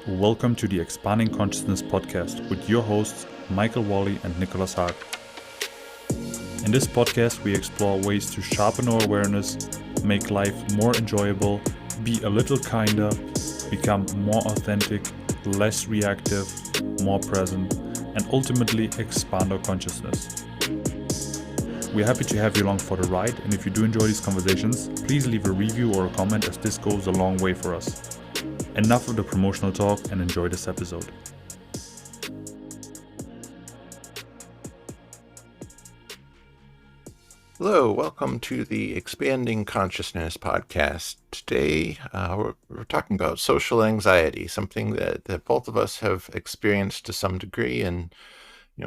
Welcome to the Expanding Consciousness podcast with your hosts, Michael Wally and Nicholas Haag. In this podcast, we explore ways to sharpen our awareness, make life more enjoyable, be a little kinder, become more authentic, less reactive, more present, and ultimately expand our consciousness. We're happy to have you along for the ride, and if you do enjoy these conversations, please leave a review or a comment, as this goes a long way for us. Enough of the promotional talk and enjoy this episode. Hello, welcome to the Expanding Consciousness podcast. Today, we're talking about social anxiety, something that both of us have experienced to some degree, and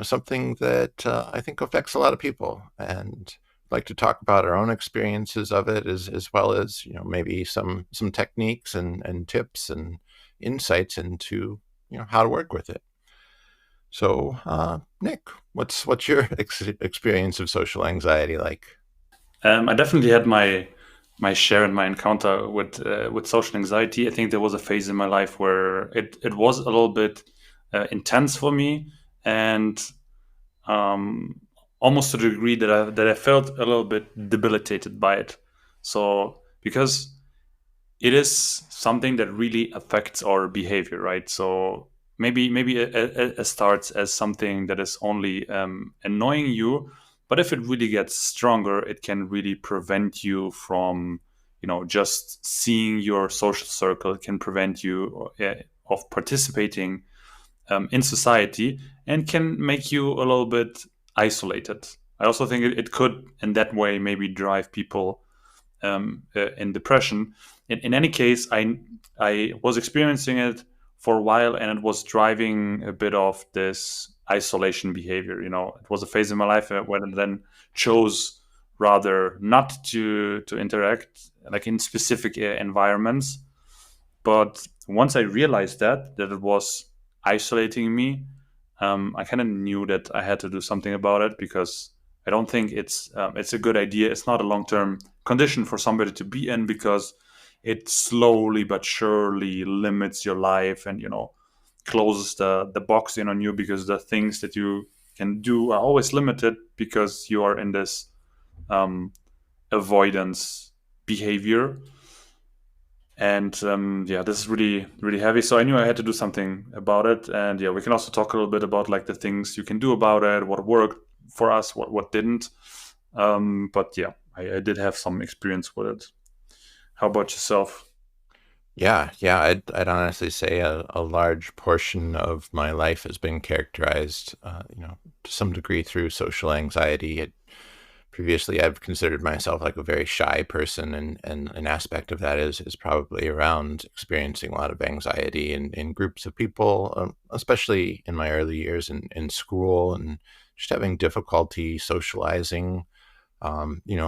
something that I think affects a lot of people. And I'd like to talk about our own experiences of it, as well as maybe some techniques and tips and insights into how to work with it. So, Nick, what's your experience of social anxiety like? I definitely had my share and my encounter with social anxiety. I think there was a phase in my life where it was a little bit intense for me, and almost to the degree that I felt a little bit debilitated by it. So because it is something that really affects our behavior, right? So maybe it starts as something that is only annoying you, but if it really gets stronger, it can really prevent you from just seeing your social circle. It can prevent you of participating in society, and can make you a little bit isolated. I also think it could in that way maybe drive people in depression. In any case, I was experiencing it for a while, and it was driving a bit of this isolation behavior. It was a phase in my life when I then chose rather not to interact, like in specific environments. But once I realized that it was isolating me, I kind of knew that I had to do something about it, because I don't think it's a good idea. It's not a long-term condition for somebody to be in, because it slowly but surely limits your life and closes the box in on you, because the things that you can do are always limited because you are in this avoidance behavior. And this is really, really heavy. So I knew I had to do something about it. And we can also talk a little bit about like the things you can do about it, what worked for us, what didn't. But I did have some experience with it. How about yourself? Yeah, I'd honestly say a large portion of my life has been characterized, to some degree through social anxiety. Previously, I've considered myself like a very shy person, and an aspect of that is probably around experiencing a lot of anxiety in groups of people, especially in my early years in school, and just having difficulty socializing,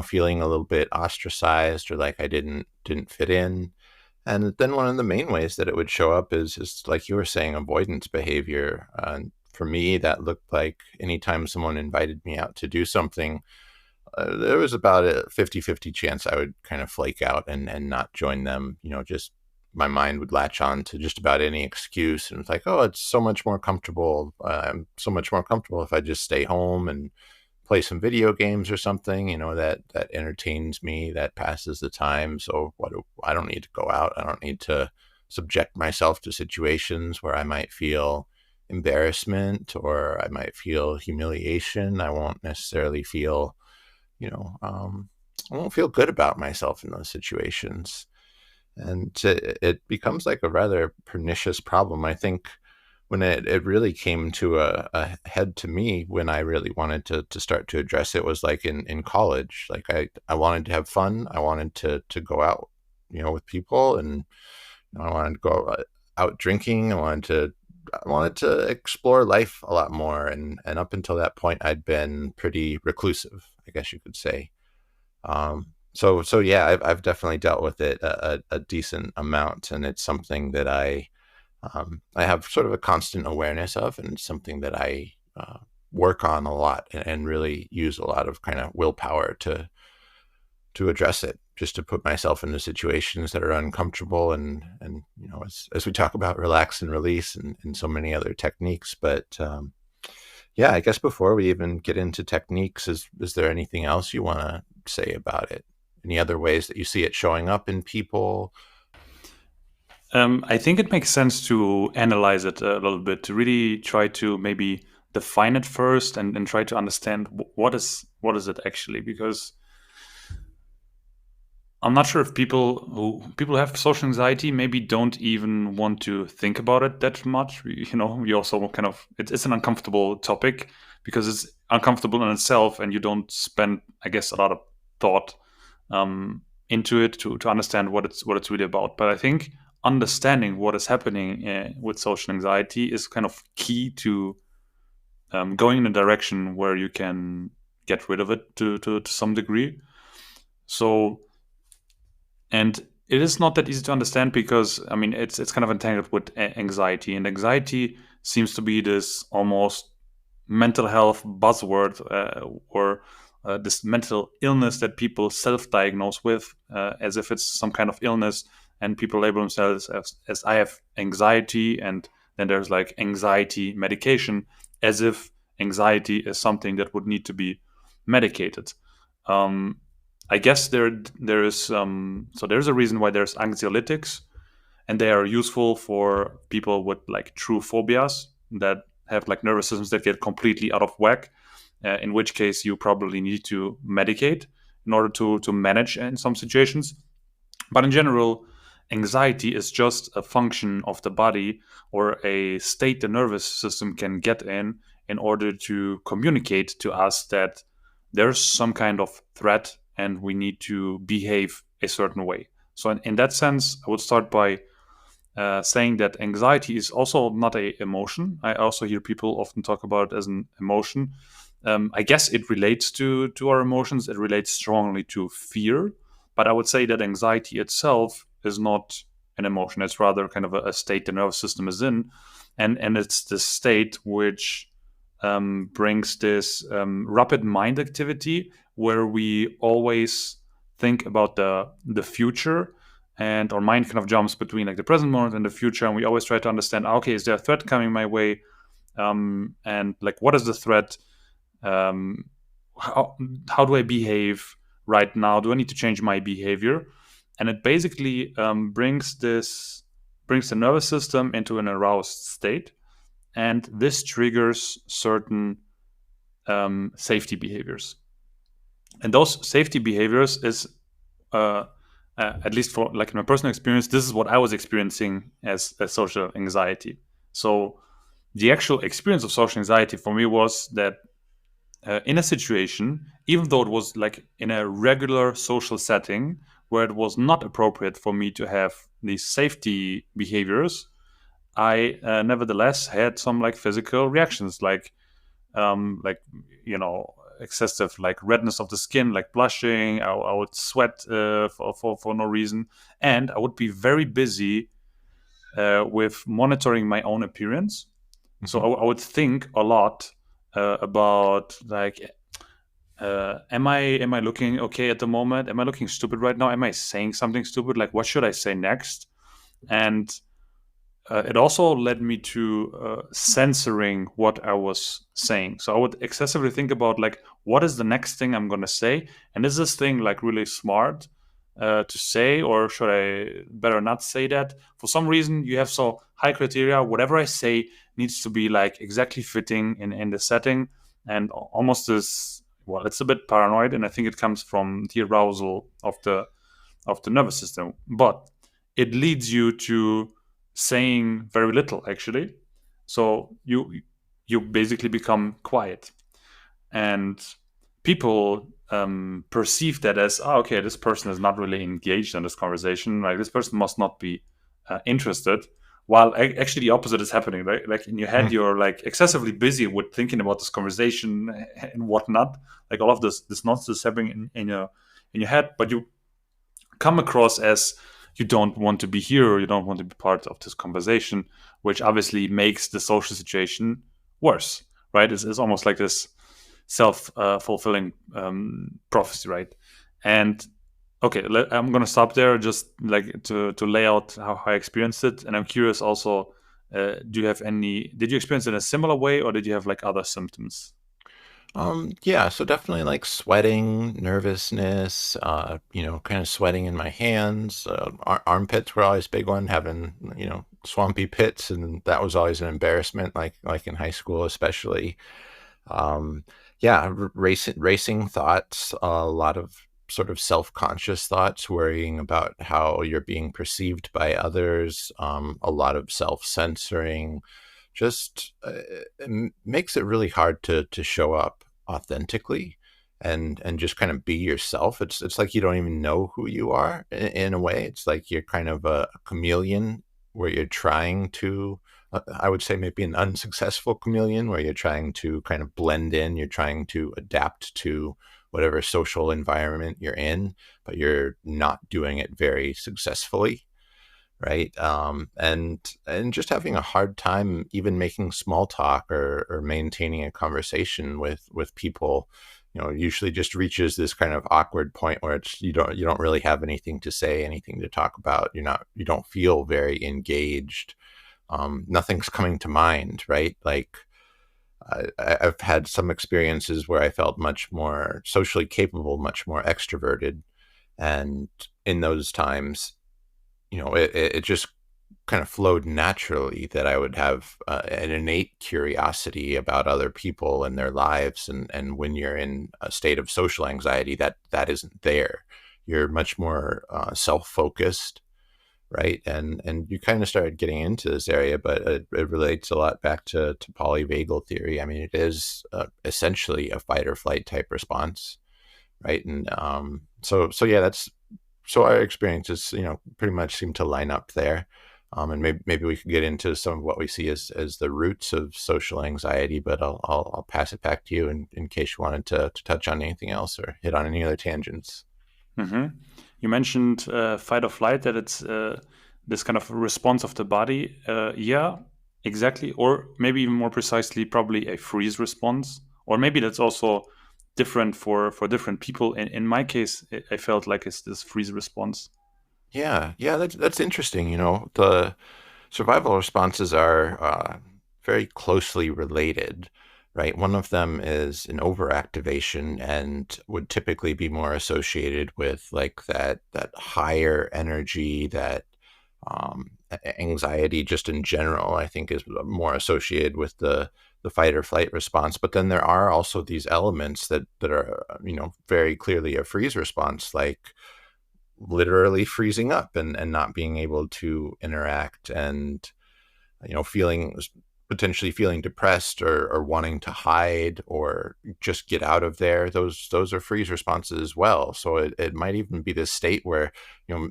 feeling a little bit ostracized or like I didn't fit in. And then one of the main ways that it would show up is like you were saying, avoidance behavior. For me, that looked like anytime someone invited me out to do something, there was about a 50-50 chance I would kind of flake out and not join them. Just my mind would latch on to just about any excuse. And it's like, oh, it's so much more comfortable. I'm so much more comfortable if I just stay home and play some video games or something, that entertains me, that passes the time. So I don't need to go out. I don't need to subject myself to situations where I might feel embarrassment or I might feel humiliation. I won't necessarily feel, I won't feel good about myself in those situations. And it becomes like a rather pernicious problem. I think when it really came to a head to me, when I really wanted to start to address it, was like in college. Like I wanted to have fun. I wanted to go out, with people, and I wanted to go out drinking. I wanted to explore life a lot more. And up until that point, I'd been pretty reclusive, I guess you could say. So yeah, I've definitely dealt with it a decent amount, and it's something that I have sort of a constant awareness of, and it's something that I work on a lot and really use a lot of kind of willpower to to address it, just to put myself into situations that are uncomfortable, and as we talk about relax and release and so many other techniques. But yeah, I guess before we even get into techniques, is there anything else you want to say about it? Any other ways that you see it showing up in people? I think it makes sense to analyze it a little bit, to really try to maybe define it first, and try to understand what is it actually. Because I'm not sure if people who have social anxiety maybe don't even want to think about it that much. We also kind of, it's an uncomfortable topic because it's uncomfortable in itself, and you don't spend, I guess, a lot of thought into it to understand what it's really about. But I think understanding what is happening with social anxiety is kind of key to going in a direction where you can get rid of it to some degree. So, and it is not that easy to understand because, I mean, it's kind of entangled with anxiety, and anxiety seems to be this almost mental health buzzword, or this mental illness that people self-diagnose with, as if it's some kind of illness, and people label themselves as I have anxiety, and then there's like anxiety medication, as if anxiety is something that would need to be medicated. Um, I guess there is so there's a reason why there's anxiolytics, and they are useful for people with like true phobias that have like nervous systems that get completely out of whack. In which case, you probably need to medicate in order to manage in some situations. But in general, anxiety is just a function of the body, or a state the nervous system can get in order to communicate to us that there's some kind of threat and we need to behave a certain way. So, in that sense, I would start by saying that anxiety is also not a emotion. I also hear people often talk about it as an emotion. I guess it relates to our emotions. It relates strongly to fear, but I would say that anxiety itself is not an emotion. It's rather kind of a state the nervous system is in, and it's the state which brings this rapid mind activity where we always think about the future, and our mind kind of jumps between like the present moment and the future, and we always try to understand, okay, is there a threat coming my way, and like what is the threat, um, how do I behave right now, do I need to change my behavior? And it basically brings the nervous system into an aroused state, and this triggers certain safety behaviors. And those safety behaviors is, uh, at least for like in my personal experience, this is what I was experiencing as social anxiety. So the actual experience of social anxiety for me was that, in a situation, even though it was like in a regular social setting where it was not appropriate for me to have these safety behaviors, I nevertheless had some like physical reactions, like excessive like redness of the skin, like blushing. I would sweat for no reason, and I would be very busy with monitoring my own appearance. So Mm-hmm. I would think a lot about like, am I looking okay at the moment? Am I looking stupid right now? Am I saying something stupid? Like, what should I say next? And it also led me to censoring what I was saying. So I would excessively think about like, what is the next thing I'm going to say, and is this thing like really smart to say, or should I better not say that? For some reason, you have so high criteria. Whatever I say needs to be like exactly fitting in the setting, and almost this. Well, it's a bit paranoid, and I think it comes from the arousal of the nervous system. But it leads you to saying very little actually. So you basically become quiet, and people perceive that as, oh, okay, this person is not really engaged in this conversation, like this person must not be interested, while actually the opposite is happening, right? Like in your head you're like excessively busy with thinking about this conversation and whatnot, like all of this nonsense happening in your head, but you come across as you don't want to be here, or you don't want to be part of this conversation, which obviously makes the social situation worse, right? It's almost like this self fulfilling prophecy, right? And Okay, I'm gonna stop there just like to lay out how I experienced it, and I'm curious also. Do you have any? Did you experience it in a similar way, or did you have like other symptoms? Yeah, so definitely like sweating, nervousness, kind of sweating in my hands. Armpits were always a big one, having, swampy pits, and that was always an embarrassment, like in high school, especially. Um, yeah, racing thoughts, a lot of sort of self-conscious thoughts, worrying about how you're being perceived by others, a lot of self-censoring, just makes it really hard to show up authentically and just kind of be yourself. It's like you don't even know who you are in a way. It's like you're kind of a chameleon where you're trying to I would say maybe an unsuccessful chameleon where you're trying to kind of blend in, you're trying to adapt to whatever social environment you're in, but you're not doing it very successfully, right? And just having a hard time even making small talk or maintaining a conversation with people. Usually just reaches this kind of awkward point where it's you don't really have anything to say, anything to talk about. You don't feel very engaged. Nothing's coming to mind, right? Like I've had some experiences where I felt much more socially capable, much more extroverted, and in those times, it just kind of flowed naturally that I would have an innate curiosity about other people and their lives, and when you're in a state of social anxiety, that isn't there. You're much more self-focused, right? And you kind of started getting into this area, but it relates a lot back to polyvagal theory. I mean, it is essentially a fight or flight type response, right? And so yeah, that's so our experiences, pretty much seem to line up there. And maybe we could get into some of what we see as the roots of social anxiety, but I'll pass it back to you in case you wanted to touch on anything else or hit on any other tangents. Hmm. You mentioned fight or flight, that it's this kind of response of the body. Yeah, exactly. Or maybe even more precisely, probably a freeze response. Or maybe that's also different for different people. In my case, I felt like it's this freeze response. Yeah, yeah, that's interesting. The survival responses are very closely related, right? One of them is an overactivation and would typically be more associated with like that higher energy, that anxiety just in general, I think is more associated with the fight or flight response. But then there are also these elements that are, very clearly a freeze response, like literally freezing up and not being able to interact and feeling potentially feeling depressed or wanting to hide or just get out of there. Those are freeze responses as well. So it might even be this state where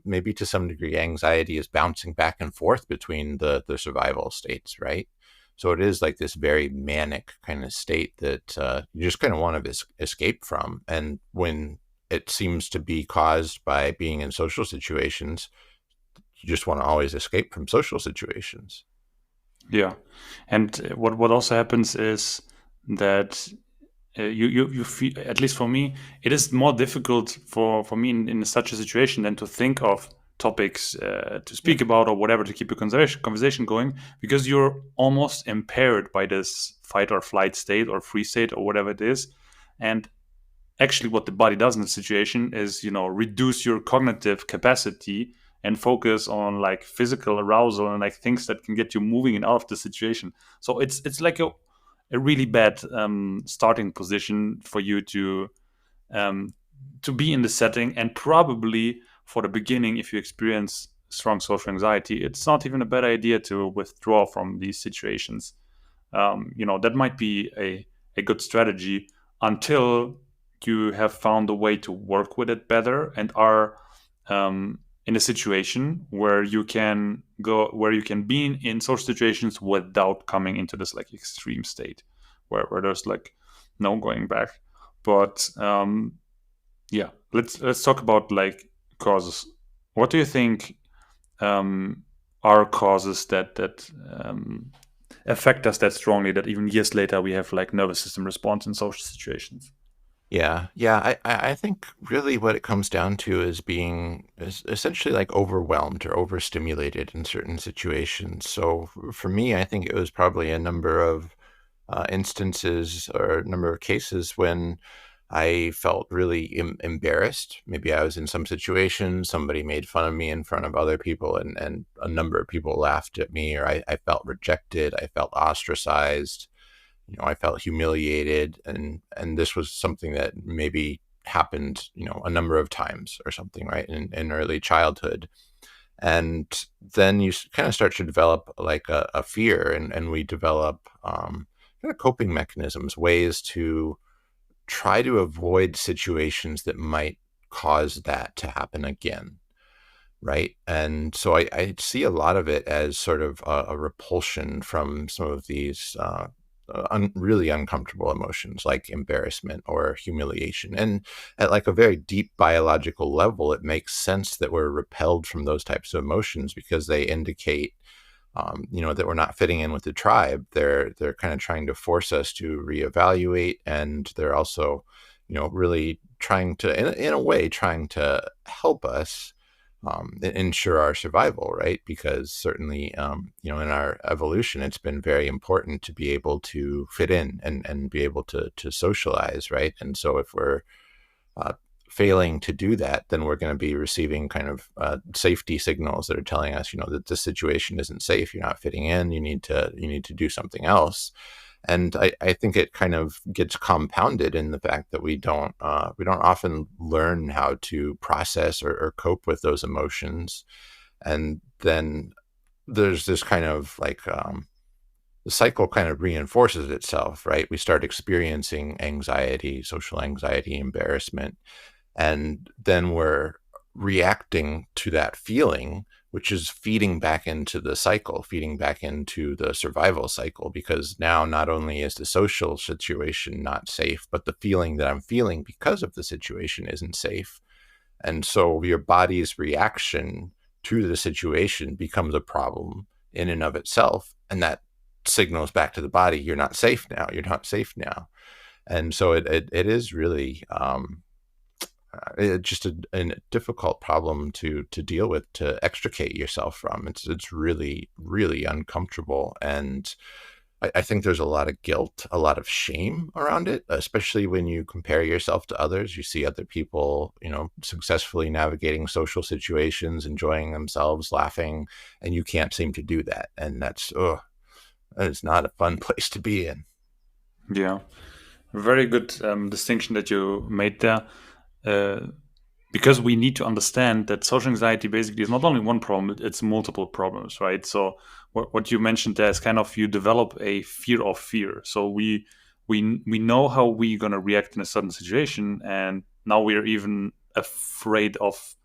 maybe to some degree anxiety is bouncing back and forth between the survival states, right? So it is like this very manic kind of state that you just kind of want to escape from. And when it seems to be caused by being in social situations, you just want to always escape from social situations. Yeah, and what also happens is that you feel, at least for me, it is more difficult for me in such a situation than to think of topics to Yeah. speak about or whatever to keep a conversation going, because you're almost impaired by this fight or flight state or free state or whatever it is. And actually what the body does in the situation is, reduce your cognitive capacity and focus on like physical arousal and like things that can get you moving and out of the situation. So it's like a really bad starting position for you um, to be in the setting. And probably for the beginning, if you experience strong social anxiety, it's not even a bad idea to withdraw from these situations. That might be a good strategy until you have found a way to work with it better and are in a situation where you can be in social situations without coming into this like extreme state where there's like no going back. But yeah, let's talk about like causes. What do you think um, are causes that affect us that strongly that even years later we have like nervous system response in social situations? Yeah, yeah. I think really what it comes down to is being is essentially like overwhelmed or overstimulated in certain situations. So for me, I think it was probably a number of instances or a number of cases when I felt really embarrassed. Maybe I was in some situation, somebody made fun of me in front of other people, and a number of people laughed at me, or I felt rejected, I felt ostracized, I felt humiliated, and this was something that maybe happened, a number of times or something, right, in early childhood. And then you kind of start to develop like a fear, and we develop kind of coping mechanisms, ways to try to avoid situations that might cause that to happen again, right? And so I see a lot of it as sort of a repulsion from some of these really uncomfortable emotions like embarrassment or humiliation. And at like a very deep biological level, it makes sense that we're repelled from those types of emotions because they indicate that we're not fitting in with the tribe. They're kind of trying to force us to reevaluate, and they're also, really trying to, in a way, trying to help us ensure our survival, right? Because certainly, in our evolution, it's been very important to be able to fit in and be able to socialize, right? And so if we're uh, failing to do that, then we're going to be receiving kind of safety signals that are telling us, that the situation isn't safe. You're not fitting in. You need to do something else. And I think it kind of gets compounded in the fact that we don't often learn how to process or cope with those emotions. And then there's this kind of like the cycle kind of reinforces itself, right? We start experiencing anxiety, social anxiety, embarrassment, and then we're reacting to that feeling, which is feeding back into the cycle, feeding back into the survival cycle, because now not only is the social situation not safe, but the feeling that I'm feeling because of the situation isn't safe. And so your body's reaction to the situation becomes a problem in and of itself, and that signals back to the body, you're not safe now, you're not safe now. And so it is really just a difficult problem to deal with, to extricate yourself from. It's really really uncomfortable, and I think there's a lot of guilt, a lot of shame around it, especially when you compare yourself to others. You see other people, successfully navigating social situations, enjoying themselves, laughing, and you can't seem to do that. And that is not a fun place to be in. Yeah, very good distinction that you made there. Uh, because we need to understand that social anxiety basically is not only one problem, it's multiple problems, right? So what you mentioned there is kind of you develop a fear of fear. So we know how we're going to react in a certain situation, and now we're even afraid of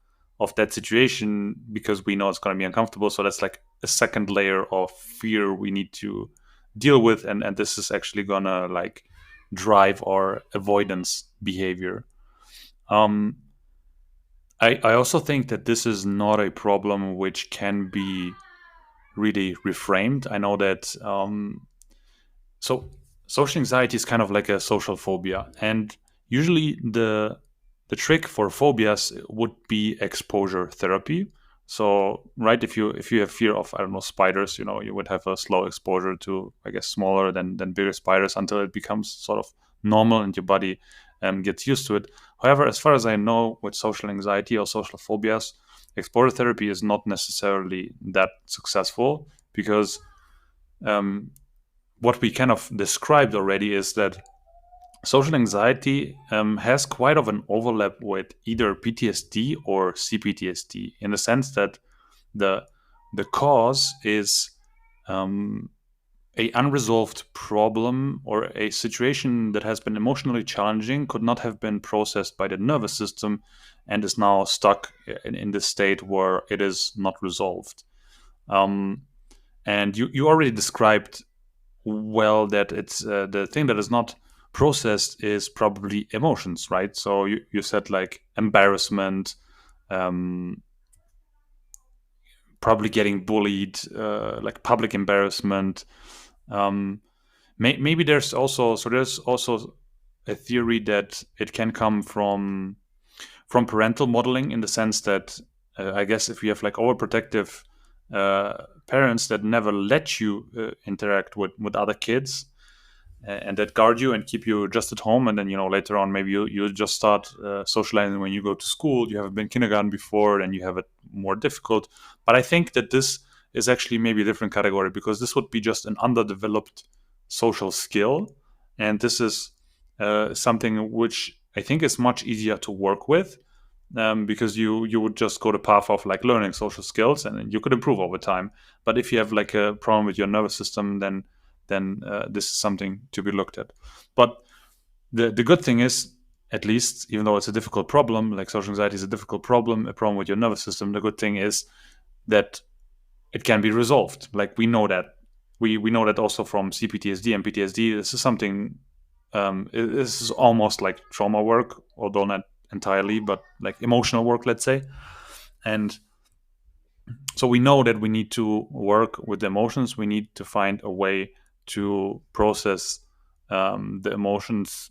that situation because we know it's going to be uncomfortable. So that's like a second layer of fear we need to deal with, and this is actually going to like drive our avoidance behavior. um I also think that this is not a problem which can be really reframed. I know that so social anxiety is kind of like a social phobia, and usually the trick for phobias would be exposure therapy. So right, if you have fear of, I don't know, spiders, you would have a slow exposure to, I guess, smaller than bigger spiders until it becomes sort of normal and your body gets used to it. However, as far as I know, with social anxiety or social phobias, exposure therapy is not necessarily that successful because um, what we kind of described already is that social anxiety has quite of an overlap with either PTSD or CPTSD, in the sense that the the cause is um, a unresolved problem or a situation that has been emotionally challenging, could not have been processed by the nervous system, and is now stuck in this state where it is not resolved. Um, and you already described well that it's the thing that is not processed is probably emotions, right? So you said like embarrassment, um, probably getting bullied, like public embarrassment. um, maybe there's also a theory that it can come from parental modeling, in the sense that I guess if you have like overprotective parents that never let you interact with other kids, and that guard you and keep you just at home, and then later on maybe you just start socializing when you go to school. You haven't been kindergarten before and you have it more difficult. But I think that this is actually maybe a different category, because this would be just an underdeveloped social skill, and this is something which I think is much easier to work with, because you would just go the path of like learning social skills and you could improve over time. But if you have like a problem with your nervous system, then this is something to be looked at. But the good thing is, at least, even though it's a difficult problem, like social anxiety is a difficult problem, a problem with your nervous system, the good thing is that it can be resolved. Like we know that. We know that also from CPTSD and PTSD. This is something. This is almost like trauma work, although not entirely, but like emotional work, let's say. And so we know that we need to work with the emotions. We need to find a way to process the emotions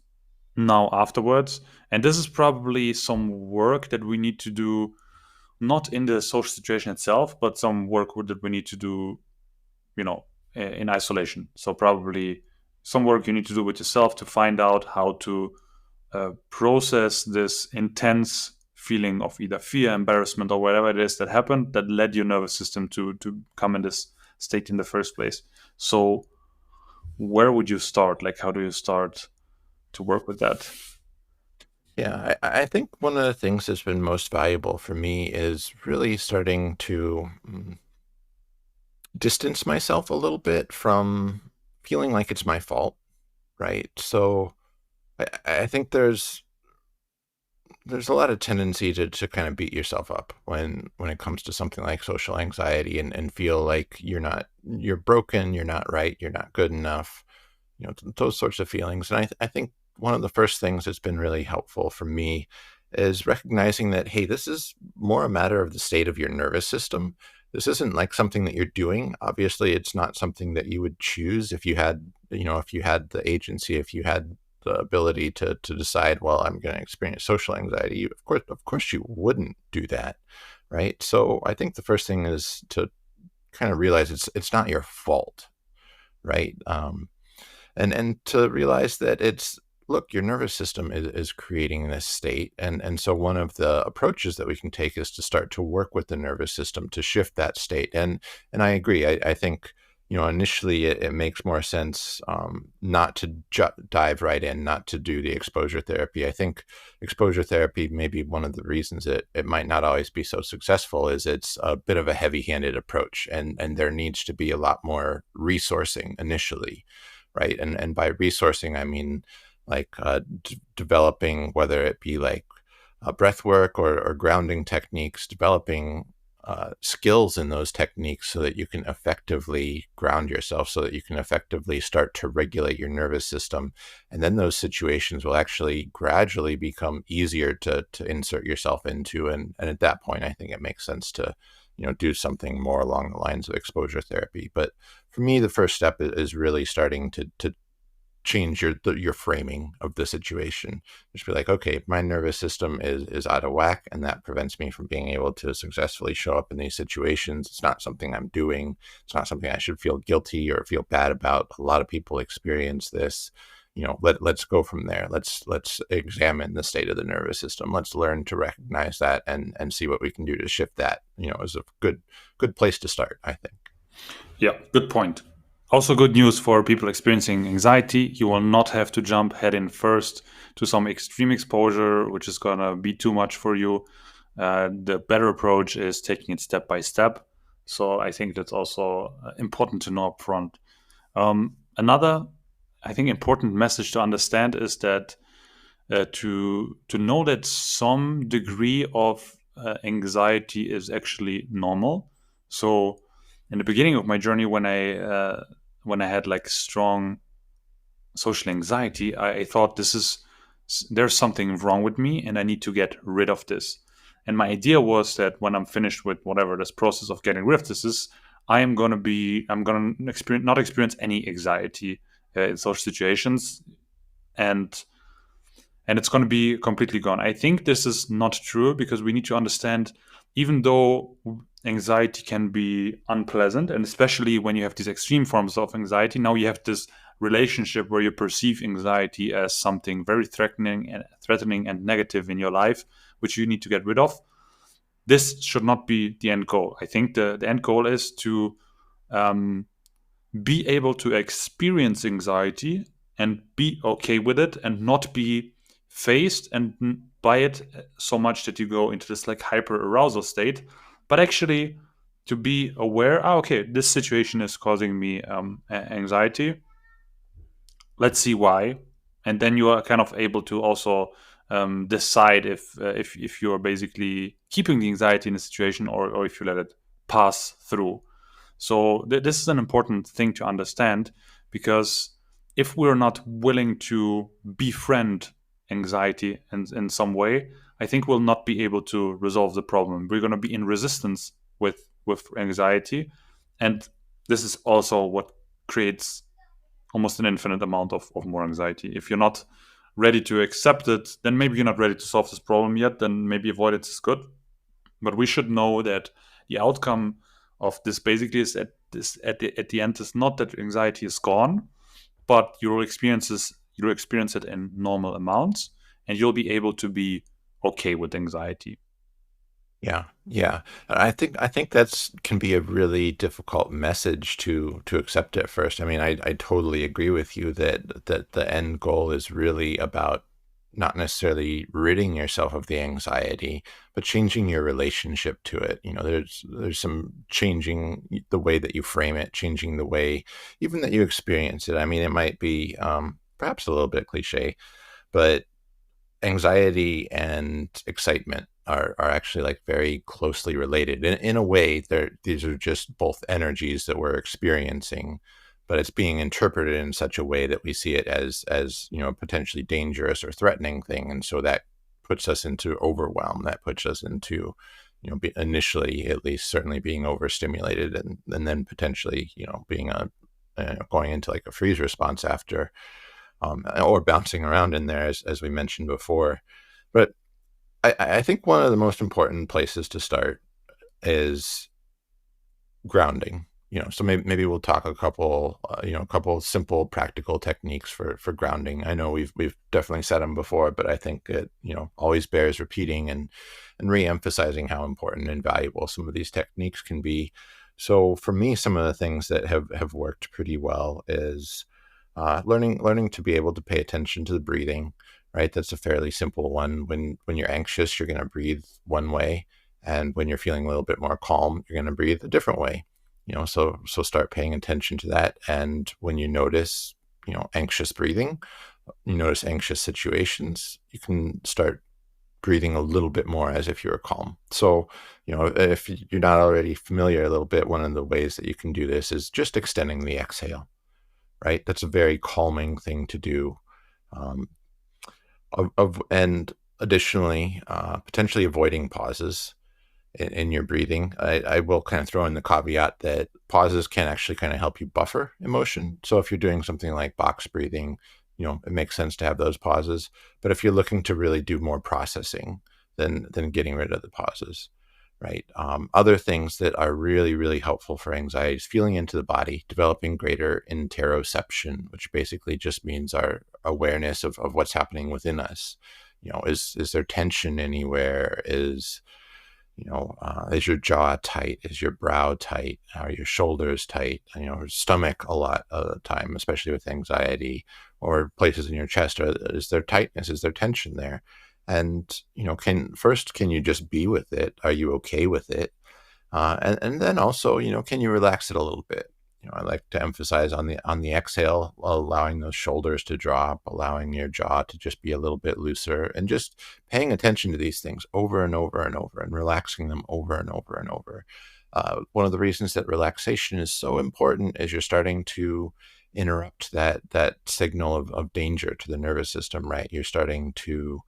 now afterwards. And this is probably some work that we need to do, not in the social situation itself, but some work that we need to do, in isolation. So probably some work you need to do with yourself to find out how to process this intense feeling of either fear, embarrassment, or whatever it is that happened that led your nervous system to come in this state in the first place. So where would you start? Like, how do you start to work with that? Yeah, I think one of the things that's been most valuable for me is really starting to distance myself a little bit from feeling like it's my fault, right? So I think there's a lot of tendency to kind of beat yourself up when it comes to something like social anxiety, and feel like you're broken, you're not right, you're not good enough, those sorts of feelings. And I think one of the first things that's been really helpful for me is recognizing that, hey, this is more a matter of the state of your nervous system. This isn't like something that you're doing. Obviously, it's not something that you would choose if you had, if you had the agency, if you had the ability to decide, well, I'm going to experience social anxiety. Of course, you wouldn't do that, right? So I think the first thing is to kind of realize it's not your fault, right? And to realize that it's, look, your nervous system is creating this state, and so one of the approaches that we can take is to start to work with the nervous system to shift that state. And I agree. I think, initially it makes more sense, not to dive right in, not to do the exposure therapy. I think exposure therapy, maybe one of the reasons it might not always be so successful, is it's a bit of a heavy-handed approach, and there needs to be a lot more resourcing initially, right? And by resourcing, I mean like developing, whether it be like breath work or grounding techniques, developing skills in those techniques so that you can effectively ground yourself, so that you can effectively start to regulate your nervous system. And then those situations will actually gradually become easier to insert yourself into. And at that point, I think it makes sense to, do something more along the lines of exposure therapy. But for me, the first step is really starting to change your framing of the situation. Just be like, okay, my nervous system is out of whack, and that prevents me from being able to successfully show up in these situations. It's not something I'm doing. It's not something I should feel guilty or feel bad about. A lot of people experience this. Let's go from there. Let's examine the state of the nervous system. Let's learn to recognize that and see what we can do to shift that. Is a good place to start, I think. Yeah, good point. Also, good news for people experiencing anxiety. You will not have to jump head in first to some extreme exposure, which is going to be too much for you. The better approach is taking it step by step. So I think that's also important to know up front. Another, I think, important message to understand is that to know that some degree of anxiety is actually normal. So in the beginning of my journey, when I had like strong social anxiety, I thought there's something wrong with me and I need to get rid of this. And my idea was that when I'm finished with whatever this process of getting rid of this is, I'm gonna not experience any anxiety in social situations. And and it's going to be completely gone. I think this is not true because we need to understand, even though anxiety can be unpleasant, and especially when you have these extreme forms of anxiety, now you have this relationship where you perceive anxiety as something very threatening and negative in your life, which you need to get rid of. This should not be the end goal. I think the end goal is to um, be able to experience anxiety and be okay with it and not be faced and by it so much that you go into this like hyper arousal state, but actually to be aware, okay, this situation is causing me anxiety. Let's see why, and then you are kind of able to also decide if you are basically keeping the anxiety in a situation, or if you let it pass through. So this is an important thing to understand, because if we're not willing to befriend anxiety in some way, I think we'll not be able to resolve the problem. We're going to be in resistance with anxiety, and this is also what creates almost an infinite amount of more anxiety. If you're not ready to accept it, then maybe you're not ready to solve this problem yet. Then maybe avoidance is good. But we should know that the outcome of this basically is at the end is not that anxiety is gone, but you'll experience it in normal amounts, and you'll be able to be okay with anxiety. Yeah, yeah. And I think that's can be a really difficult message to accept at first. I mean, I totally agree with you that the end goal is really about not necessarily ridding yourself of the anxiety, but changing your relationship to it. You know, there's some changing the way that you frame it, changing the way even that you experience it. I mean, it might be perhaps a little bit cliche, but anxiety and excitement are actually like very closely related in a way. These are just both energies that we're experiencing, but it's being interpreted in such a way that we see it as you know, a potentially dangerous or threatening thing, and so that puts us into overwhelm. That puts us into, you know, initially at least certainly being overstimulated, and then potentially, you know, being going into like a freeze response after, or bouncing around in there, as we mentioned before. But I think one of the most important places to start is grounding. You know, so maybe we'll talk a couple, you know, a couple simple practical techniques for grounding. I know we've definitely said them before, but I think it, you know, always bears repeating and re-emphasizing how important and valuable some of these techniques can be. So for me, some of the things that have worked pretty well is learning to be able to pay attention to the breathing. Right, that's a fairly simple one. When you're anxious, you're going to breathe one way, and when you're feeling a little bit more calm, you're going to breathe a different way. You know, so start paying attention to that. And when you notice, you know, anxious breathing, you notice anxious situations, you can start breathing a little bit more as if you were calm. So, you know, if you're not already familiar a little bit, one of the ways that you can do this is just extending the exhale. Right, that's a very calming thing to do. Um, and additionally, potentially avoiding pauses in your breathing. I will kind of throw in the caveat that pauses can actually kind of help you buffer emotion. So if you're doing something like box breathing, you know, it makes sense to have those pauses. But if you're looking to really do more processing, then getting rid of the pauses. Right. Other things that are really, really helpful for anxiety is feeling into the body, developing greater interoception, which basically just means our awareness of what's happening within us. You know, is there tension anywhere? Is your jaw tight? Is your brow tight? Are your shoulders tight? You know, or stomach a lot of the time, especially with anxiety, or places in your chest. Is there tightness? Is there tension there? And, you know, can you just be with it? Are you okay with it? And then also, you know, can you relax it a little bit? You know, I like to emphasize on the exhale, allowing those shoulders to drop, allowing your jaw to just be a little bit looser, and just paying attention to these things over and over and over, and relaxing them over and over and over. One of the reasons that relaxation is so important is you're starting to interrupt that signal of danger to the nervous system. Right, you're starting to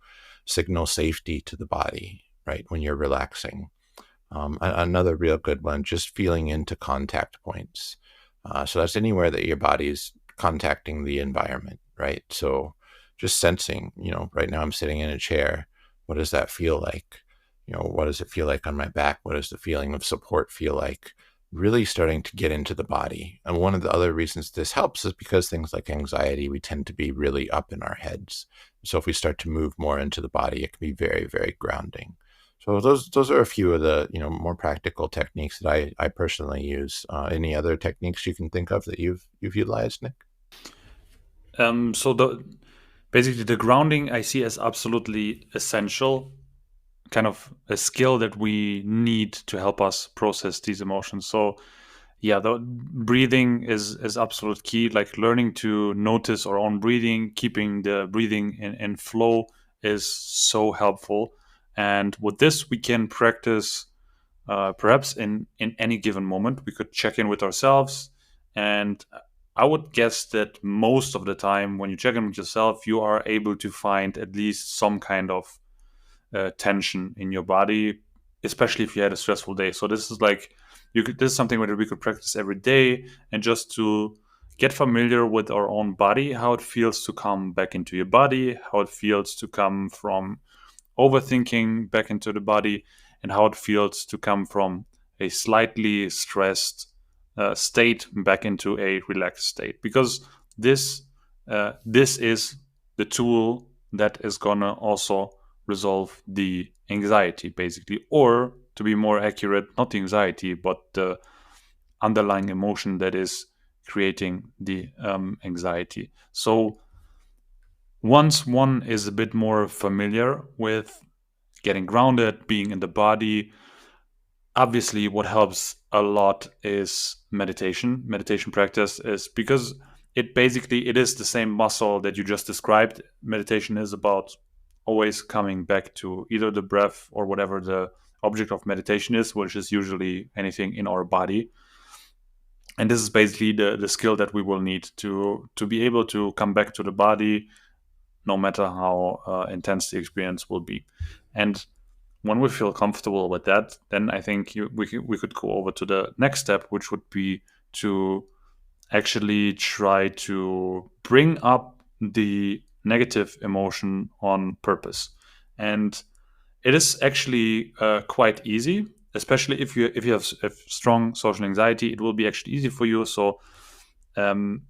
signal safety to the body. Right, when you're relaxing. Another real good one, just feeling into contact points. So that's anywhere that your body's contacting the environment, right? So just sensing, right now I'm sitting in a chair. What does that feel like? What does it feel like on my back? What does the feeling of support feel like? Really starting to get into the body. And one of the other reasons this helps is because things like anxiety, we tend to be really up in our heads. So if we start to move more into the body, it can be very, very grounding. So those are a few of the more practical techniques that I personally use. Any other techniques you can think of that you've utilized, Nick? So basically the grounding I see as absolutely essential, kind of a skill that we need to help us process these emotions. So yeah, the breathing is absolute key. Like learning to notice our own breathing, keeping the breathing in flow is so helpful. And with this, we can practice perhaps in any given moment. We could check in with ourselves, and I would guess that most of the time, when you check in with yourself, you are able to find at least some kind of tension in your body, especially if you had a stressful day. So this is like this is something that we could practice every day, and just to get familiar with our own body, how it feels to come back into your body, how it feels to come from overthinking back into the body, and how it feels to come from a slightly stressed state back into a relaxed state. Because this is the tool that is gonna also resolve the anxiety, basically, or to be more accurate, not the anxiety, but the underlying emotion that is creating the anxiety. So once one is a bit more familiar with getting grounded, being in the body, obviously what helps a lot is meditation practice, is because it is the same muscle that you just described. Meditation is about always coming back to either the breath or whatever the object of meditation is, which is usually anything in our body. And this is basically the skill that we will need to be able to come back to the body, no matter how intense the experience will be. And when we feel comfortable with that, then I think we could go over to the next step, which would be to actually try to bring up the negative emotion on purpose. And it is actually quite easy, especially if you have strong social anxiety. It will be actually easy for you. So um,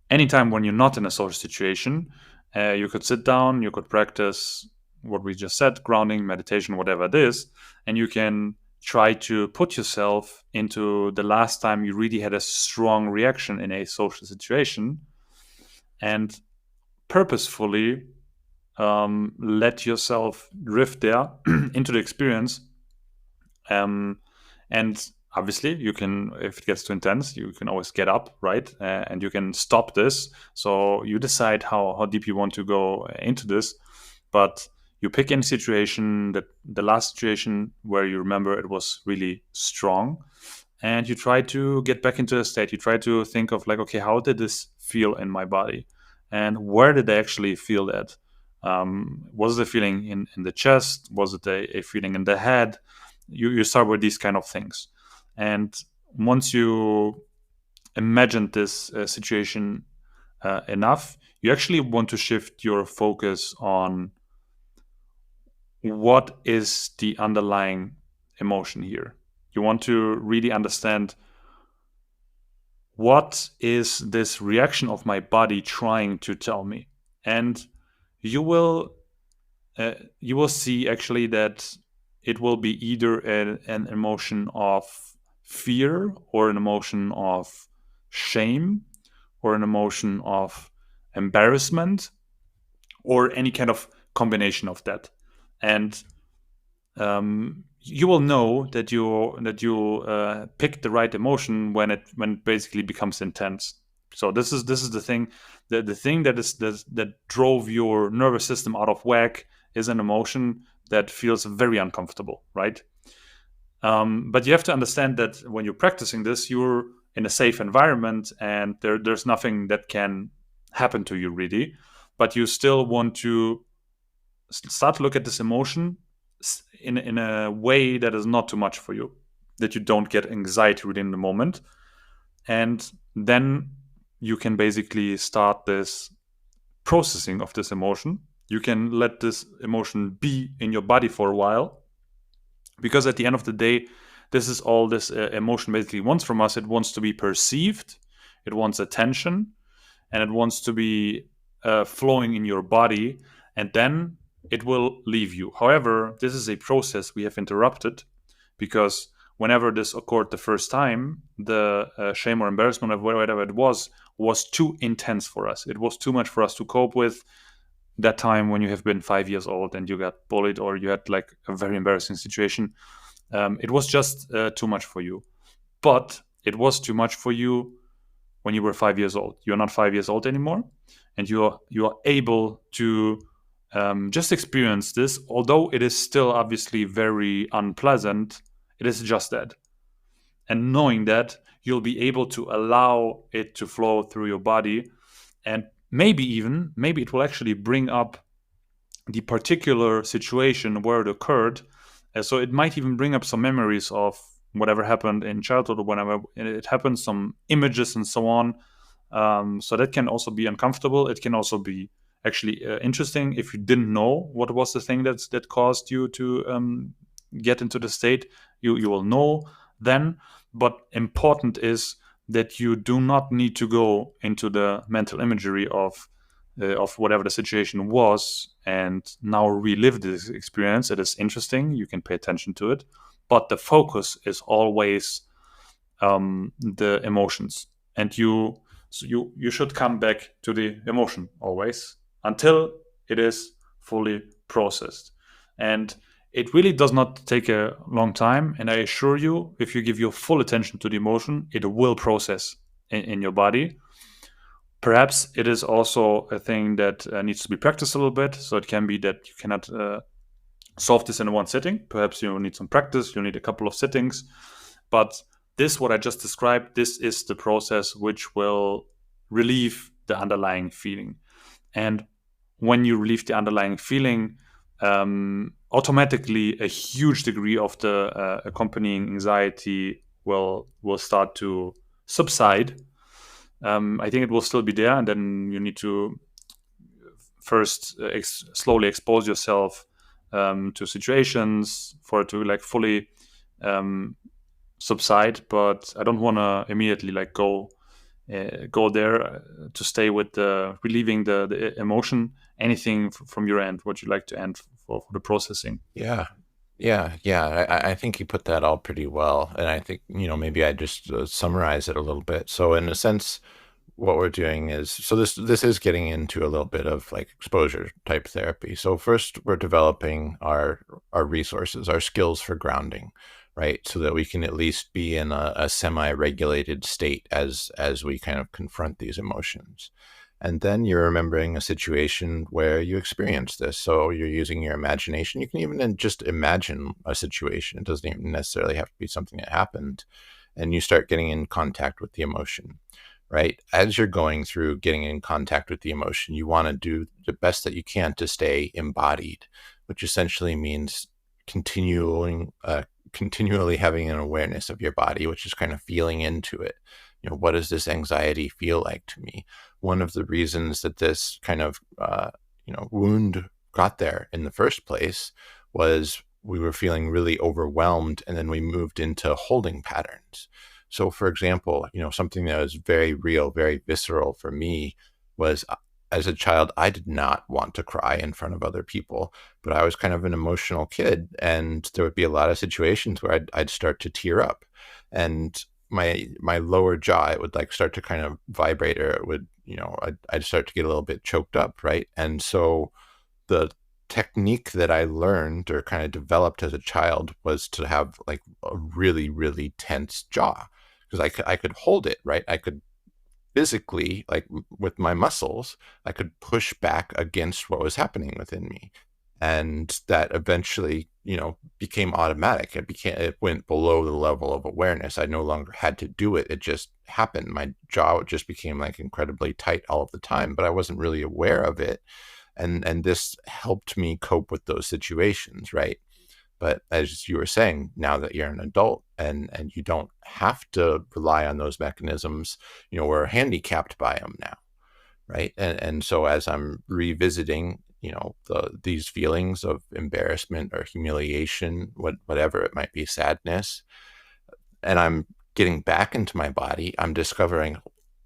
anytime when you're not in a social situation, you could sit down, you could practice what we just said, grounding, meditation, whatever it is, and you can try to put yourself into the last time you really had a strong reaction in a social situation, and purposefully let yourself drift there into the experience. Um, and obviously, you can, if it gets too intense, you can always get up, right? And you can stop this. So you decide how deep you want to go into this. But you pick any situation, that the last situation where you remember it was really strong, and you try to get back into the state. You try to think of like, okay, how did this feel in my body, and where did I actually feel that? Was it a feeling in the chest? Was it a feeling in the head? You start with these kind of things, and once you imagine this situation enough, you actually want to shift your focus on what is the underlying emotion here. You want to really understand, what is this reaction of my body trying to tell me? And you will you will see actually that it will be either an emotion of fear, or an emotion of shame, or an emotion of embarrassment, or any kind of combination of that. And you will know that you picked the right emotion when it basically becomes intense. So this is the thing. The thing that drove your nervous system out of whack is an emotion that feels very uncomfortable, right? But you have to understand that when you're practicing this, you're in a safe environment, and there's nothing that can happen to you really. But you still want to start to look at this emotion in a way that is not too much for you, that you don't get anxiety within the moment. And then you can basically start this processing of this emotion. You can let this emotion be in your body for a while, because at the end of the day, this is all this emotion basically wants from us. It wants to be perceived, it wants attention, and it wants to be flowing in your body, and then it will leave you. However, this is a process we have interrupted, because whenever this occurred the first time, the shame or embarrassment of whatever it was too intense for us. It was too much for us to cope with. That time when you have been 5 years old and you got bullied, or you had like a very embarrassing situation, it was just too much for you. But it was too much for you when you were 5 years old. You're not 5 years old anymore, and you are able to just experience this. Although it is still obviously very unpleasant, it is just that. And knowing that, you'll be able to allow it to flow through your body, and maybe it will actually bring up the particular situation where it occurred. So it might even bring up some memories of whatever happened in childhood or whenever it happened, some images and so on. So that can also be uncomfortable. It can also be actually interesting if you didn't know what was the thing that caused you to get into the state. You will know then. But important is that you do not need to go into the mental imagery of whatever the situation was and now relive this experience. It is interesting. You can pay attention to it, but the focus is always the emotions, and you should come back to the emotion always until it is fully processed. And it really does not take a long time. And I assure you, if you give your full attention to the emotion, it will process in your body. Perhaps it is also a thing that needs to be practiced a little bit. So it can be that you cannot solve this in one sitting. Perhaps you need some practice. You need a couple of sittings. But this, what I just described, this is the process which will relieve the underlying feeling. And when you relieve the underlying feeling, automatically a huge degree of the accompanying anxiety will start to subside. I think it will still be there, and then you need to first slowly expose yourself to situations for it to like fully subside. But I don't want to immediately like go there to stay with the relieving the emotion. Anything from your end, what you like to end for the processing? Yeah. Yeah. I think you put that all pretty well. And I think, maybe I just summarize it a little bit. So in a sense, what we're doing is, so this is getting into a little bit of like exposure type therapy. So first we're developing our resources, our skills for grounding, right? So that we can at least be in a semi-regulated state as we kind of confront these emotions. And then you're remembering a situation where you experienced this. So you're using your imagination. You can even then just imagine a situation. It doesn't even necessarily have to be something that happened. And you start getting in contact with the emotion, right? As you're going through getting in contact with the emotion, you want to do the best that you can to stay embodied, which essentially means continually having an awareness of your body, which is kind of feeling into it. What does this anxiety feel like to me? One of the reasons that this kind of, wound got there in the first place was we were feeling really overwhelmed, and then we moved into holding patterns. So, for example, something that was very real, very visceral for me was as a child, I did not want to cry in front of other people, but I was kind of an emotional kid. And there would be a lot of situations where I'd start to tear up, and my lower jaw, it would like start to kind of vibrate, or it would, I'd start to get a little bit choked up. Right. And so the technique that I learned or kind of developed as a child was to have like a really, really tense jaw, because I could hold it, right? I could physically, like with my muscles, I could push back against what was happening within me. And that eventually, became automatic. It went below the level of awareness. I no longer had to do it. It just happened. My jaw just became like incredibly tight all of the time, but I wasn't really aware of it. And this helped me cope with those situations, right? But as you were saying, now that you're an adult and you don't have to rely on those mechanisms, we're handicapped by them now, right? And so as I'm revisiting, these feelings of embarrassment or humiliation, whatever it might be, sadness, and I'm getting back into my body, I'm discovering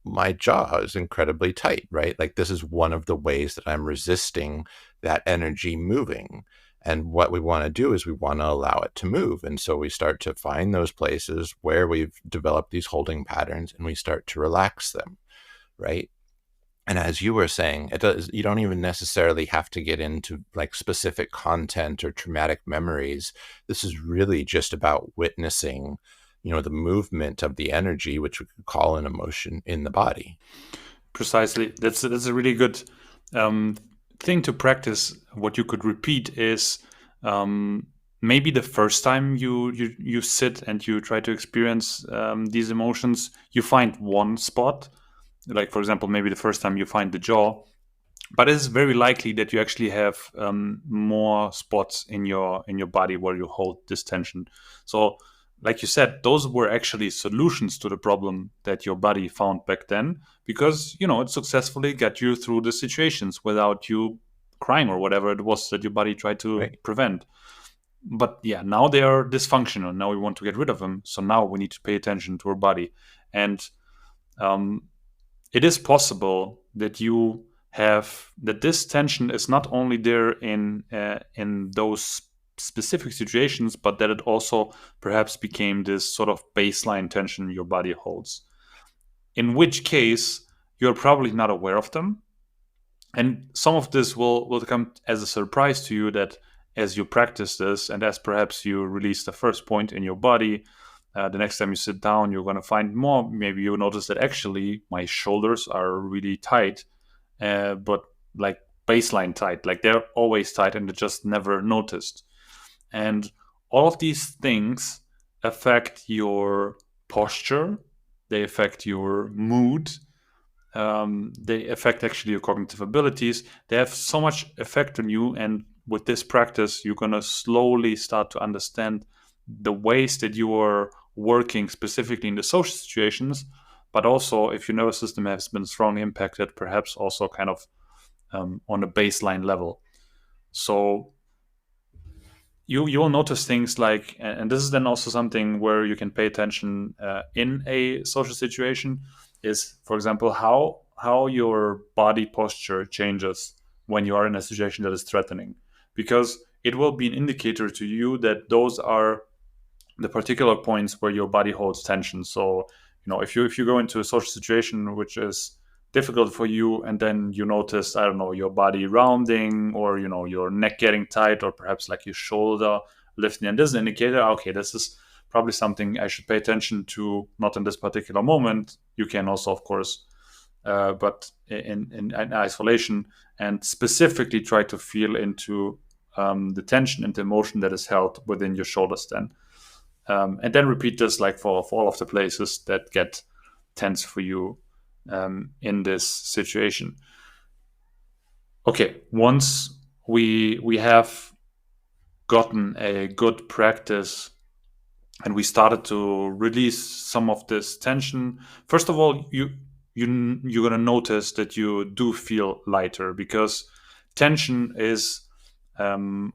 my jaw is incredibly tight, right? Like this is one of the ways that I'm resisting that energy moving. And what we want to do is we want to allow it to move. And so we start to find those places where we've developed these holding patterns and we start to relax them, right? And as you were saying, you don't even necessarily have to get into like specific content or traumatic memories. This is really just about witnessing, the movement of the energy, which we could call an emotion in the body. Precisely. That's a really good um, thing to practice. What you could repeat is um, maybe the first time you sit and you try to experience these emotions, you find one spot. Like for example, maybe the first time you find the jaw, but it's very likely that you actually have more spots in your body where you hold this tension. So like you said, those were actually solutions to the problem that your body found back then, because it successfully got you through the situations without you crying or whatever it was that your body tried to Right. prevent. But yeah, now they are dysfunctional. Now we want to get rid of them, so now we need to pay attention to our body. And um, it is possible that you have that this tension is not only there in those specific situations, but that it also perhaps became this sort of baseline tension your body holds, in which case you're probably not aware of them. And some of this will come as a surprise to you, that as you practice this and as perhaps you release the first point in your body, the next time you sit down, you're going to find more. Maybe you notice that actually my shoulders are really tight, but like baseline tight, like they're always tight and they just never noticed. And all of these things affect your posture, they affect your mood, they affect actually your cognitive abilities. They have so much effect on you. And with this practice, you're going to slowly start to understand the ways that you are working specifically in the social situations, but also if your nervous system has been strongly impacted, perhaps also kind of on a baseline level. So you'll notice things like, and this is then also something where you can pay attention in a social situation, is for example how your body posture changes when you are in a situation that is threatening, because it will be an indicator to you that those are the particular points where your body holds tension. So, if you go into a social situation which is difficult for you, and then you notice, I don't know, your body rounding, or your neck getting tight, or perhaps like your shoulder lifting, and this is an indicator. Okay, this is probably something I should pay attention to, not in this particular moment. You can also, of course, but in isolation, and specifically try to feel into the tension and the emotion that is held within your shoulders then. And then repeat this like for all of the places that get tense for you in this situation. Okay, once we have gotten a good practice and we started to release some of this tension, first of all, you're gonna notice that you do feel lighter, because tension is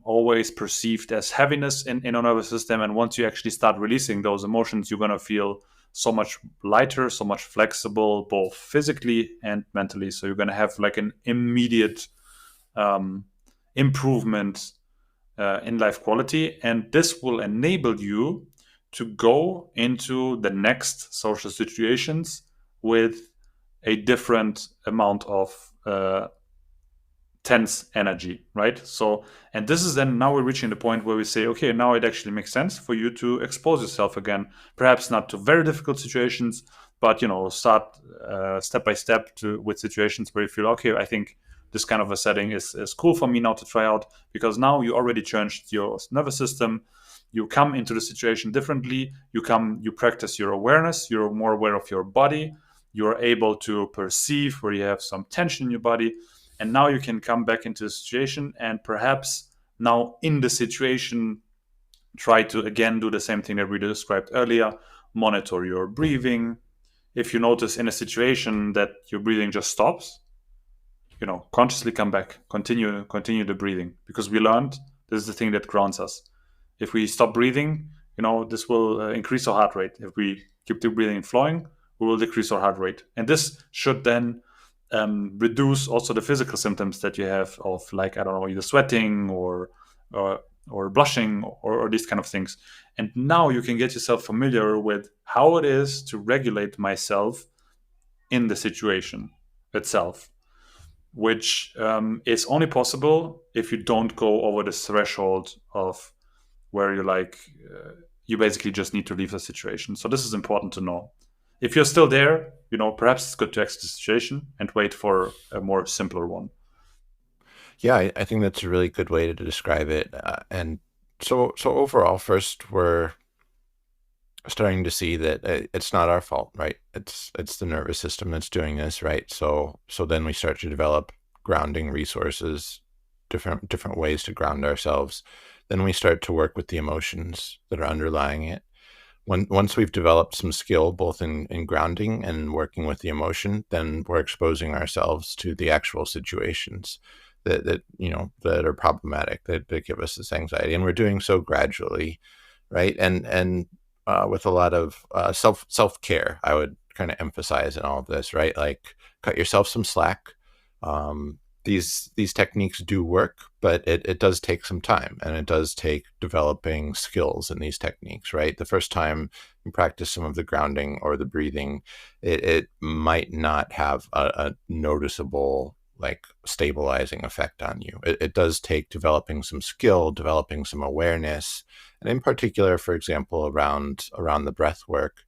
always perceived as heaviness in our nervous system. And once you actually start releasing those emotions, you're going to feel so much lighter, so much flexible, both physically and mentally. So you're going to have like an immediate um, improvement in life quality. And this will enable you to go into the next social situations with a different amount of tense energy, right? So, and this is then, now we're reaching the point where we say, okay, now it actually makes sense for you to expose yourself again, perhaps not to very difficult situations, but start step by step to with situations where you feel, okay, I think this kind of a setting is cool for me now to try out, because now you already changed your nervous system. You come into the situation differently. You practice your awareness. You're more aware of your body. You're able to perceive where you have some tension in your body, and now you can come back into the situation, and perhaps now in the situation try to again do the same thing that we described earlier. Monitor your breathing. If you notice in a situation that your breathing just stops, consciously come back, continue the breathing, because we learned this is the thing that grounds us. If we stop breathing, this will increase our heart rate. If we keep the breathing flowing, we will decrease our heart rate, and this should then reduce also the physical symptoms that you have of, like, I don't know, either sweating or, or blushing, or these kind of things. And now you can get yourself familiar with how it is to regulate myself in the situation itself, which is only possible if you don't go over this threshold of where you're like, you basically just need to leave the situation. So this is important to know. If you're still there, perhaps it's good to exit the situation and wait for a more simpler one. Yeah, I think that's a really good way to describe it. And so overall, first, we're starting to see that it's not our fault, right? It's the nervous system that's doing this, right? So then we start to develop grounding resources, different ways to ground ourselves. Then we start to work with the emotions that are underlying it. Once we've developed some skill both in grounding and working with the emotion, then we're exposing ourselves to the actual situations that are problematic, that give us this anxiety, and we're doing so gradually, right? And with a lot of self care, I would kind of emphasize in all of this, right? Like, cut yourself some slack. These techniques do work, but it does take some time, and it does take developing skills in these techniques, right? The first time you practice some of the grounding or the breathing, it might not have a noticeable, like, stabilizing effect on you. It does take developing some skill, developing some awareness, and in particular, for example, around the breath work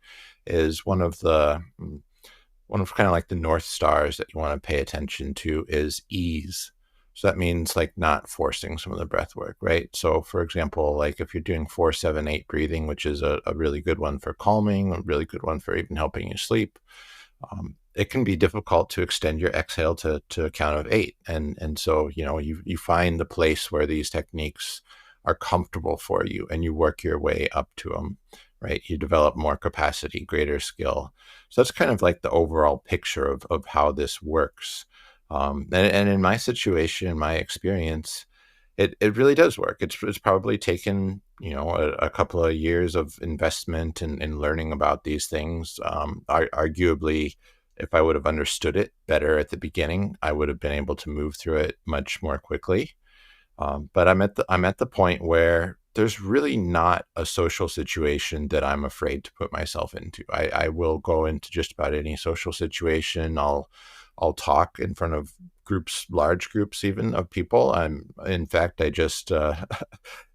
is one of kind of like the North Stars that you want to pay attention to is ease. So that means, like, not forcing some of the breath work, right? So for example, like if you're doing 4-7-8 breathing, which is a really good one for calming, a really good one for even helping you sleep, it can be difficult to extend your exhale to a count of 8. And so, you find the place where these techniques are comfortable for you and you work your way up to them, right? You develop more capacity, greater skill. So that's kind of like the overall picture of how this works. And in my situation, in my experience, it really does work. It's probably taken, a couple of years of investment in learning about these things. Arguably, if I would have understood it better at the beginning, I would have been able to move through it much more quickly. But I'm at the point where there's really not a social situation that I'm afraid to put myself into. I will go into just about any social situation. I'll talk in front of large groups even of people. In fact, I just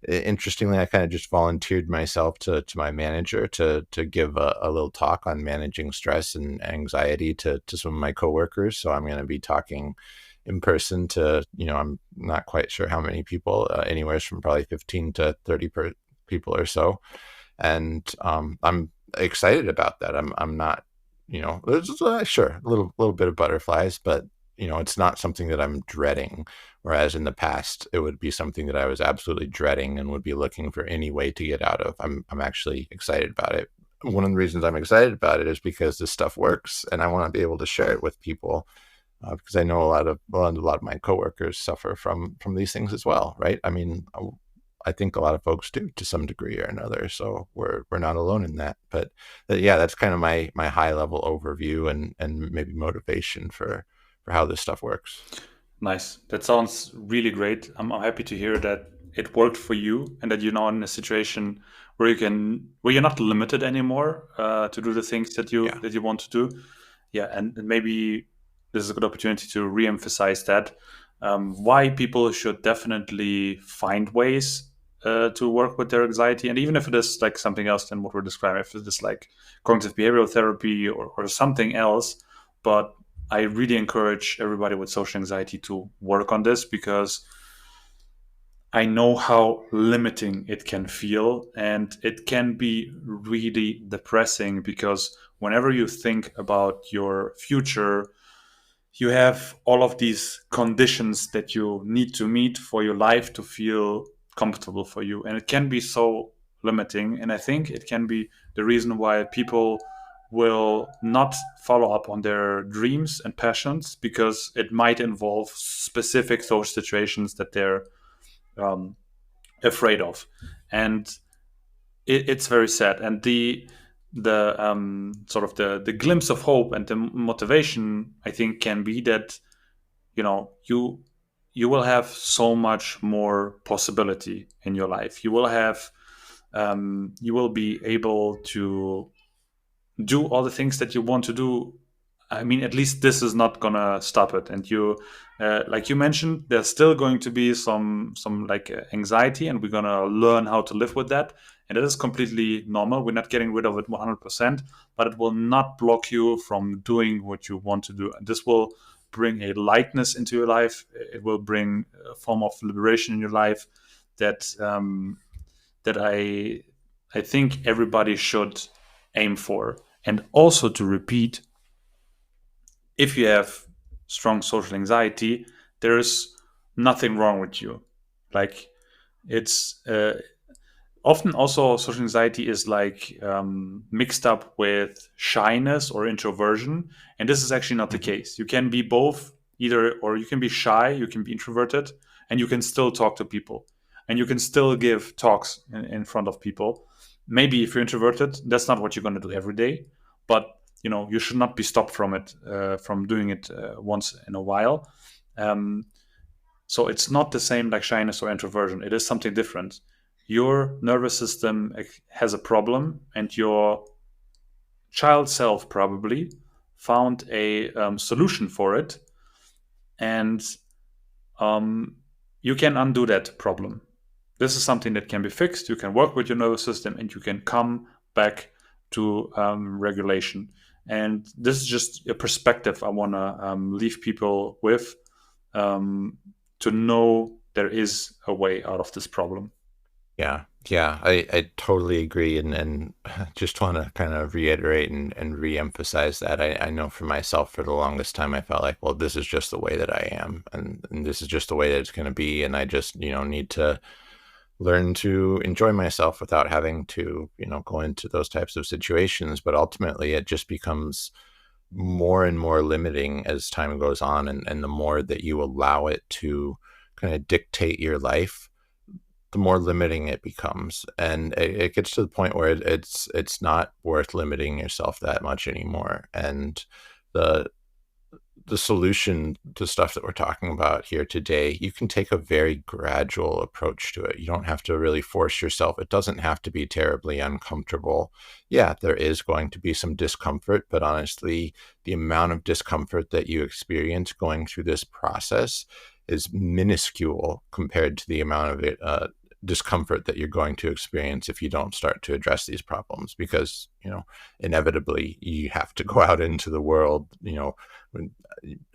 interestingly, I kind of just volunteered myself to my manager to give a little talk on managing stress and anxiety to some of my coworkers. So I'm going to be talking in person to, I'm not quite sure how many people, anywhere from probably 15 to 30 people or so. And I'm excited about that. I'm not, there's sure a little bit of butterflies, but it's not something that I'm dreading. Whereas in the past, it would be something that I was absolutely dreading and would be looking for any way to get out of. I'm actually excited about it. One of the reasons I'm excited about it is because this stuff works, and I want to be able to share it with people, because I know a lot of my coworkers suffer from these things as well, right? I mean, I think a lot of folks do to some degree or another, so we're not alone in that. But yeah, that's kind of my high level overview and maybe motivation for how this stuff works. Nice. That sounds really great. I'm happy to hear that it worked for you, and that you're now in a situation where you're not limited anymore to do the things Yeah. that you want to do. Yeah, and maybe this is a good opportunity to re-emphasize that, why people should definitely find ways to work with their anxiety, and even if it is like something else than what we're describing, if it is like cognitive behavioral therapy or something else. But I really encourage everybody with social anxiety to work on this, because I know how limiting it can feel, and it can be really depressing, because whenever you think about your future, you have all of these conditions that you need to meet for your life to feel comfortable for you. And it can be so limiting. And I think it can be the reason why people will not follow up on their dreams and passions because it might involve specific social situations that they're um, afraid of, and it's very sad. And the sort of the glimpse of hope and the motivation, I think, can be that you will have so much more possibility in your life. You will be able to do all the things that you want to do. I mean, at least this is not gonna stop it. And like you mentioned, there's still going to be some like anxiety, and we're gonna learn how to live with that. And that is completely normal. We're not getting rid of it 100%, but it will not block you from doing what you want to do. And this will bring a lightness into your life. It will bring a form of liberation in your life that that I think everybody should aim for. And also to repeat, if you have strong social anxiety, there is nothing wrong with you. Like it's often also social anxiety is like mixed up with shyness or introversion, and this is actually not the Mhm. case. You can be both, either, or you can be shy, you can be introverted, and you can still talk to people, and you can still give talks in front of people. Maybe if you're introverted, that's not what you're going to do every day, but you should not be stopped from it, from doing it once in a while. um, so it's not the same like shyness or introversion. It is something different. Your nervous system has a problem, and your child self probably found a solution for it, and um, you can undo that problem. This is something that can be fixed. You can work with your nervous system, and you can come back to regulation. And this is just a perspective I want to leave people with, um, to know there is a way out of this problem. Yeah, yeah, I totally agree, and just want to kind of reiterate and reemphasize that. I know for myself, for the longest time, I felt like, well, this is just the way that I am, and this is just the way that it's going to be, and I just need to learn to enjoy myself without having to go into those types of situations. But ultimately, it just becomes more and more limiting as time goes on, and the more that you allow it to kind of dictate your life, the more limiting it becomes, and it gets to the point where it's not worth limiting yourself that much anymore. And the the solution to stuff that we're talking about here today, you can take a very gradual approach to it. You don't have to really force yourself. It doesn't have to be terribly uncomfortable. Yeah, there is going to be some discomfort, but honestly, the amount of discomfort that you experience going through this process is minuscule compared to the amount of discomfort that you're going to experience if you don't start to address these problems, because inevitably you have to go out into the world,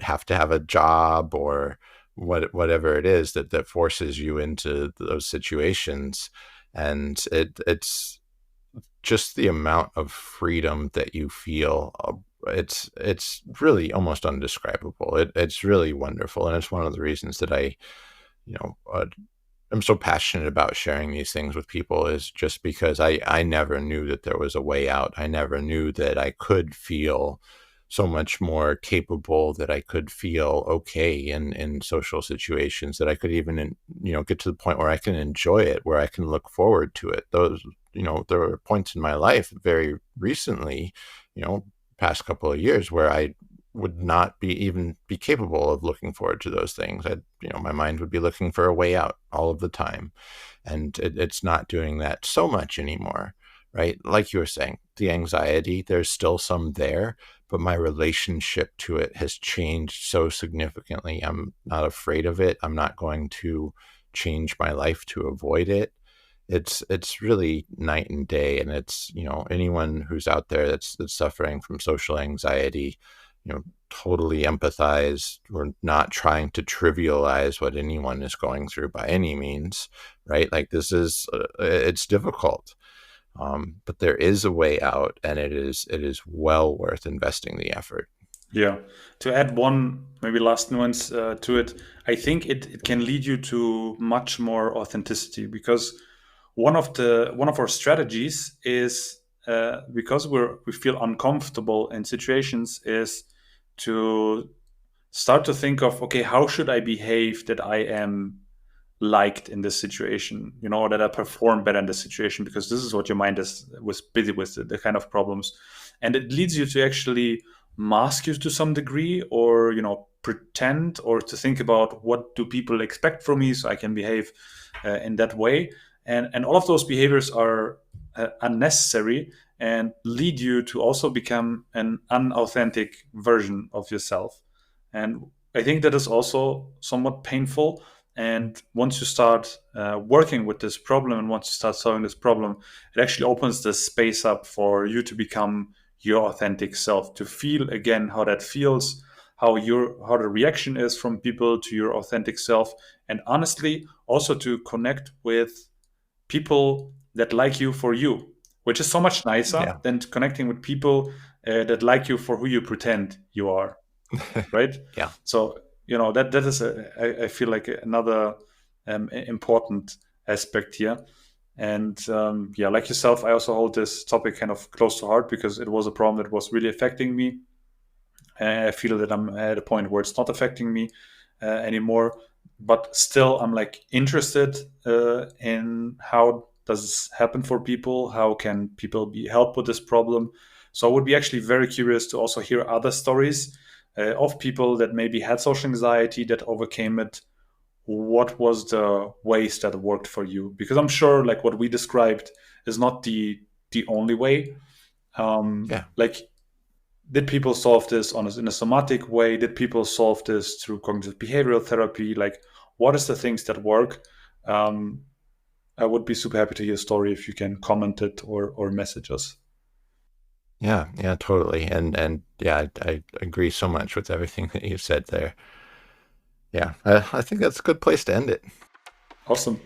have to have a job or whatever it is that forces you into those situations. And it's just the amount of freedom that you feel. It's really almost undescribable. It's really wonderful, and it's one of the reasons that I you know I'm so passionate about sharing these things with people, is just because I never knew that there was a way out. I never knew that I could feel so much more capable, that I could feel okay in social situations, that I could even get to the point where I can enjoy it, where I can look forward to it. Those there were points in my life very recently, you know, past couple of years, where I would not be capable of looking forward to those things. My mind would be looking for a way out all of the time, and it's not doing that so much anymore, right? Like you were saying, the anxiety, there's still some there, but my relationship to it has changed so significantly. I'm not afraid of it. I'm not going to change my life to avoid it. It's really night and day. And it's anyone who's out there that's suffering from social anxiety, totally empathize. We're not trying to trivialize what anyone is going through by any means, right? Like, this is it's difficult, but there is a way out, and it is well worth investing the effort. Yeah. To add one maybe last nuance to it, I think it can lead you to much more authenticity, because one of our strategies is because we feel uncomfortable in situations is to start to think of, okay, how should I behave that I am liked in this situation, or that I perform better in this situation, because this is what your mind was busy with, the kind of problems. And it leads you to actually mask you to some degree, or pretend, or to think about what do people expect from me so I can behave in that way. And all of those behaviors are unnecessary and lead you to also become an unauthentic version of yourself. And I think that is also somewhat painful. And once you start working with this problem, and once you start solving this problem, it actually opens the space up for you to become your authentic self, to feel again how that feels, how the reaction is from people to your authentic self, and honestly also to connect with people that like you for you, which is so much nicer Yeah. than connecting with people that like you for who you pretend you are, right? Yeah. So that is I feel like another important aspect here. And yeah, like yourself, I also hold this topic kind of close to heart, because it was a problem that was really affecting me. I feel that I'm at a point where it's not affecting me anymore, but still I'm like interested in how does this happen for people, how can people be helped with this problem. So I would be actually very curious to also hear other stories of people that maybe had social anxiety, that overcame it. What was the ways that worked for you? Because I'm sure like what we described is not the only way. Yeah. Like, did people solve this in a somatic way? Did people solve this through cognitive behavioral therapy? Like, what is the things that work? Um, I would be super happy to hear a story if you can comment it or message us. Yeah. Yeah. Totally. And yeah, I agree so much with everything that you said there. Yeah. I think that's a good place to end it. Awesome.